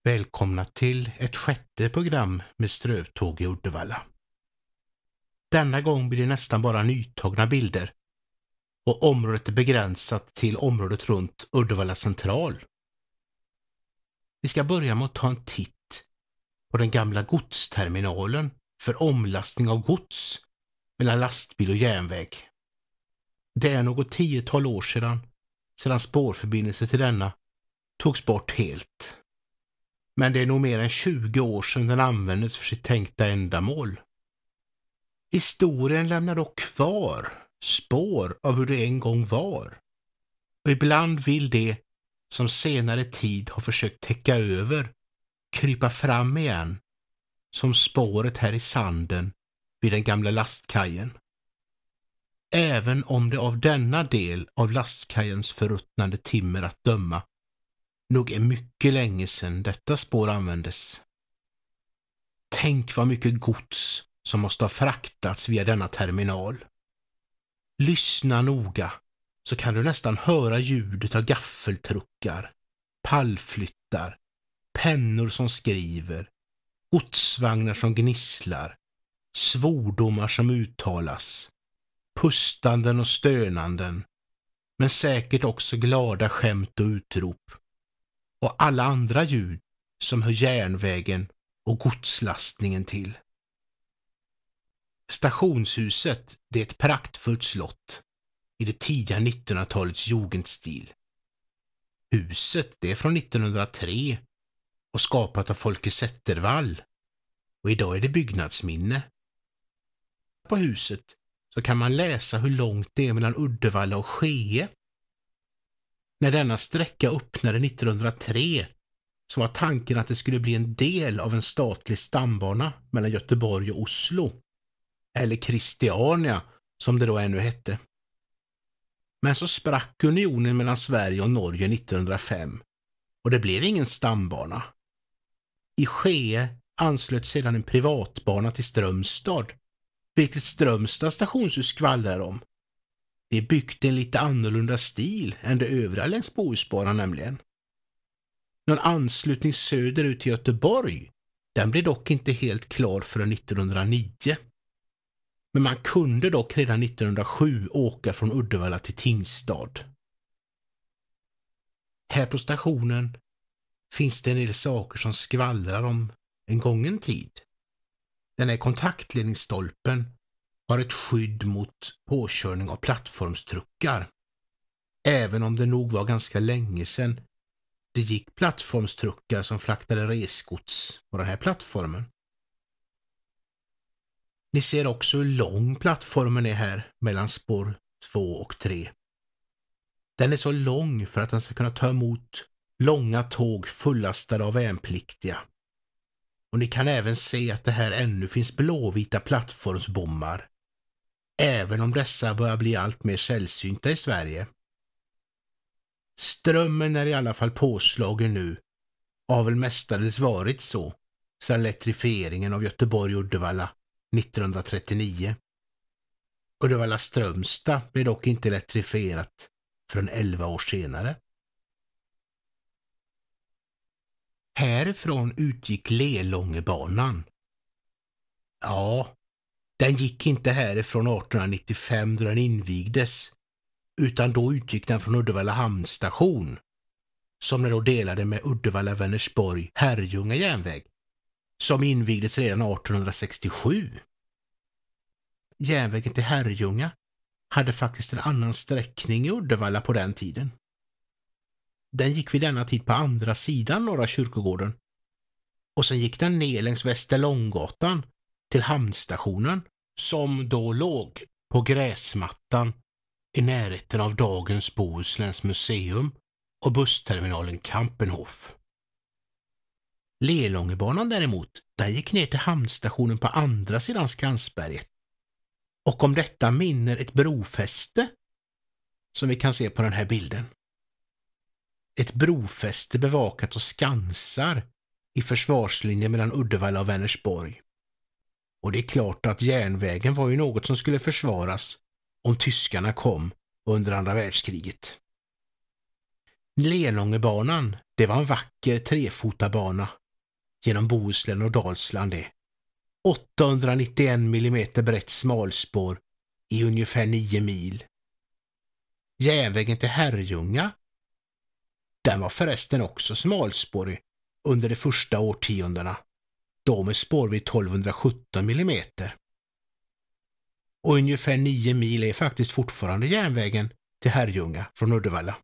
Välkomna till ett sjätte program med Strövtåg i Uddevalla. Denna gång blir det nästan bara nytagna bilder och området är begränsat till området runt Uddevalla central. Vi ska börja med att ta en titt på den gamla godsterminalen för omlastning av gods mellan lastbil och järnväg. Det är något 10-tal år sedan spårförbindelse till denna togs bort helt. Men det är nog mer än 20 år sedan den användes för sitt tänkta ändamål. Historien lämnar dock kvar spår av hur det en gång var. Och ibland vill det som senare tid har försökt täcka över krypa fram igen, som spåret här i sanden vid den gamla lastkajen. Även om det av denna del av lastkajens förruttnande timmer att döma nog är mycket länge sedan detta spår användes. Tänk vad mycket gods som måste ha fraktats via denna terminal. Lyssna noga så kan du nästan höra ljudet av gaffeltruckar, pallflyttar, pennor som skriver, godsvagnar som gnisslar, svordomar som uttalas, pustanden och stönanden, men säkert också glada skämt och utrop. Och alla andra ljud som hör järnvägen och godslastningen till. Stationshuset, det är ett praktfullt slott i det tidiga 1900-talets jugendstil. Huset, det är från 1903 och skapat av Folke Zettervall, och idag är det byggnadsminne. På huset så kan man läsa hur långt det är mellan Uddevalla och Skee. När denna sträcka öppnade 1903 så var tanken att det skulle bli en del av en statlig stambana mellan Göteborg och Oslo, eller Christiania som det då ännu hette. Men så sprack unionen mellan Sverige och Norge 1905 och det blev ingen stambana. I Skee anslöt sedan en privatbana till Strömstad, vilket Strömstad stationshus skvallrar om. Det är byggt i en lite annorlunda stil än det övriga längs Bohusbanan nämligen. Någon anslutning söderut till Göteborg, den blev dock inte helt klar förrän 1909. Men man kunde dock redan 1907 åka från Uddevalla till Tingstad. Här på stationen finns det en del saker som skvallrar om en gången tid. Den här kontaktledningsstolpen har ett skydd mot påkörning av plattformstruckar. Även om det nog var ganska länge sedan det gick plattformstruckar som fraktade resgods på den här plattformen. Ni ser också hur lång plattformen är här mellan spår 2 och 3. Den är så lång för att den ska kunna ta emot långa tåg fullastade av värnpliktiga. Och ni kan även se att det här ännu finns blåvita plattformsbommar, även om dessa börjar bli allt mer sällsynta i Sverige. Strömmen är i alla fall påslagen nu, har väl mestadels varit så sedan elektrifieringen av Göteborg och Uddevalla 1939. Uddevalla-Strömstad blev dock inte elektrifierat förrän 11 år senare. Härifrån utgick Lelångebanan. Ja, den gick inte härifrån 1895 då den invigdes, utan då utgick den från Uddevalla hamnstation, som den då delade med Uddevalla-Vänersborg-Herrljunga järnväg, som invigdes redan 1867. Järnvägen till Herrljunga hade faktiskt en annan sträckning i Uddevalla på den tiden. Den gick vid denna tid på andra sidan Norra kyrkogården och sen gick den ner längs Västerlånggatan till hamnstationen, som då låg på gräsmattan i närheten av dagens Bohusläns museum och bussterminalen Kampenhof. Lelångebanan däremot, den gick ner till hamnstationen på andra sidan Skansberget. Och om detta minner ett brofäste som vi kan se på den här bilden. Ett brofäste bevakat och skansar i försvarslinjen mellan Uddevalla och Vänersborg. Och det är klart att järnvägen var ju något som skulle försvaras om tyskarna kom under andra världskriget. Lelångebanan, det var en vacker trefotarbana genom Bohuslän och Dalsland det. 891 millimeter brett smalspår i ungefär 9 mil. Järnvägen till Herrljunga, den var förresten också smalspårig under de första årtiondena, då med spår vid 1217 millimeter. Och ungefär 9 mil är faktiskt fortfarande järnvägen till Herrljunga från Uddevalla.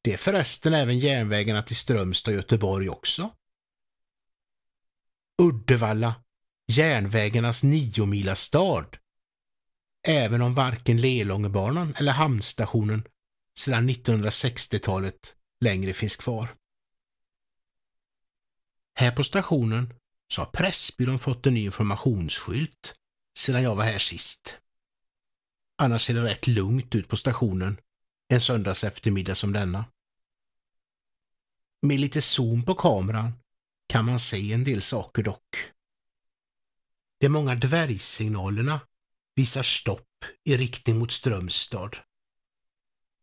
Det är förresten även järnvägarna till Strömstad och Göteborg också. Uddevalla, järnvägarnas 9-mila stad. Även om varken Lelångebanan eller hamnstationen sedan 1960-talet längre finns kvar. Här på stationen så har Pressbyrån fått en ny informationsskylt sedan jag var här sist. Annars ser det rätt lugnt ut på stationen en söndags eftermiddag som denna. Med lite zoom på kameran kan man se en del saker dock. De många dvärgsignalerna visar stopp i riktning mot Strömstad.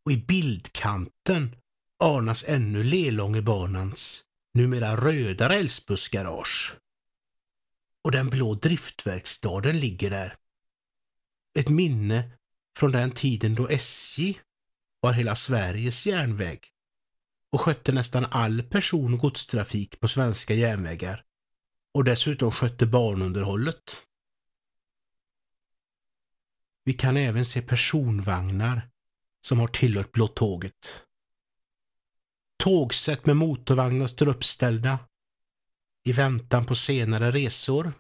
Och i bildkanten anas ännu Lelångebanans numera röda rälsbussgarage. Och den blå driftverkstaden ligger där. Ett minne från den tiden då SJ var hela Sveriges järnväg och skötte nästan all person- och godstrafik på svenska järnvägar och dessutom skötte banunderhållet. Vi kan även se personvagnar som har tillhört Blå tåget. Tågsätt med motorvagnar står uppställda i väntan på senare resor.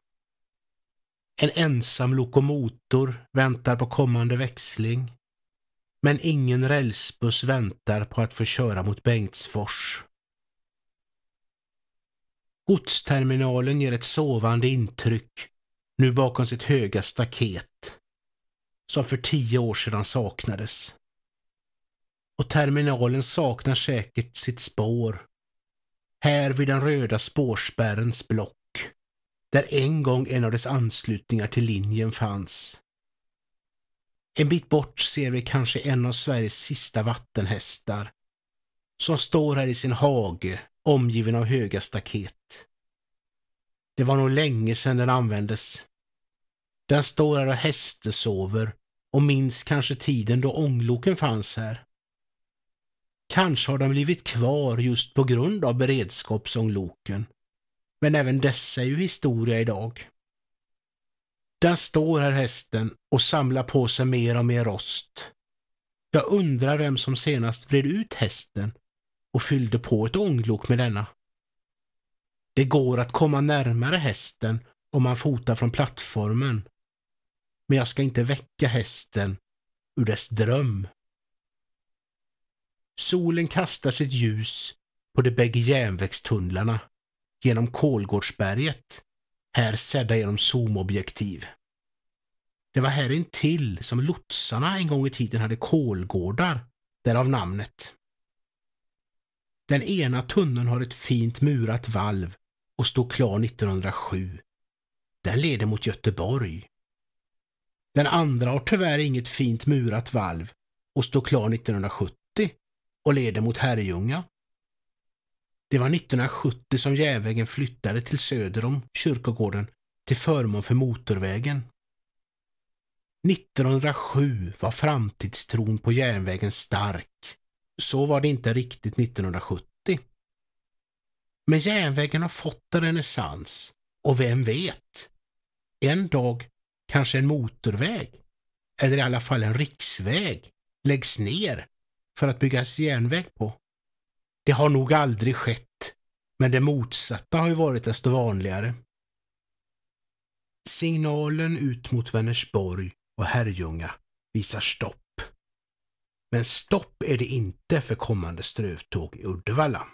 En ensam lokomotor väntar på kommande växling. Men ingen rälsbuss väntar på att få köra mot Bengtsfors. Godsterminalen ger ett sovande intryck nu bakom sitt höga staket som för 10 år sedan saknades. Och terminalen saknar säkert sitt spår. Här vid den röda spårspärrens block, där en gång en av dess anslutningar till linjen fanns. En bit bort ser vi kanske en av Sveriges sista vattenhästar som står här i sin hage omgiven av höga staket. Det var nog länge sedan den användes. Den står här och hästesover och minns kanske tiden då ångloken fanns här. Kanske har den blivit kvar just på grund av beredskapsångloken. Men även dessa är ju historia idag. Där står här hästen och samlar på sig mer och mer rost. Jag undrar vem som senast vred ut hästen och fyllde på ett ånglok med denna. Det går att komma närmare hästen om man fotar från plattformen. Men jag ska inte väcka hästen ur dess dröm. Solen kastar sitt ljus på de bägge järnvägstunnlarna genom Kolgårdsberget, här sedda genom zoomobjektiv. Det var här intill som lotsarna en gång i tiden hade kolgårdar, därav namnet. Den ena tunneln har ett fint murat valv och stod klar 1907. Den leder mot Göteborg. Den andra har tyvärr inget fint murat valv och står klar 1970 och leder mot Herrljunga. Det var 1970 som järnvägen flyttade till söder om kyrkogården till förmån för motorvägen. 1907 var framtidstron på järnvägen stark. Så var det inte riktigt 1970. Men järnvägen har fått en renässans och vem vet? En dag kanske en motorväg eller i alla fall en riksväg läggs ner för att byggas järnväg på. Det har nog aldrig skett, men det motsatta har ju varit desto vanligare. Signalen ut mot Vänersborg och Herrljunga visar stopp. Men stopp är det inte för kommande strövtåg i Uddevalla.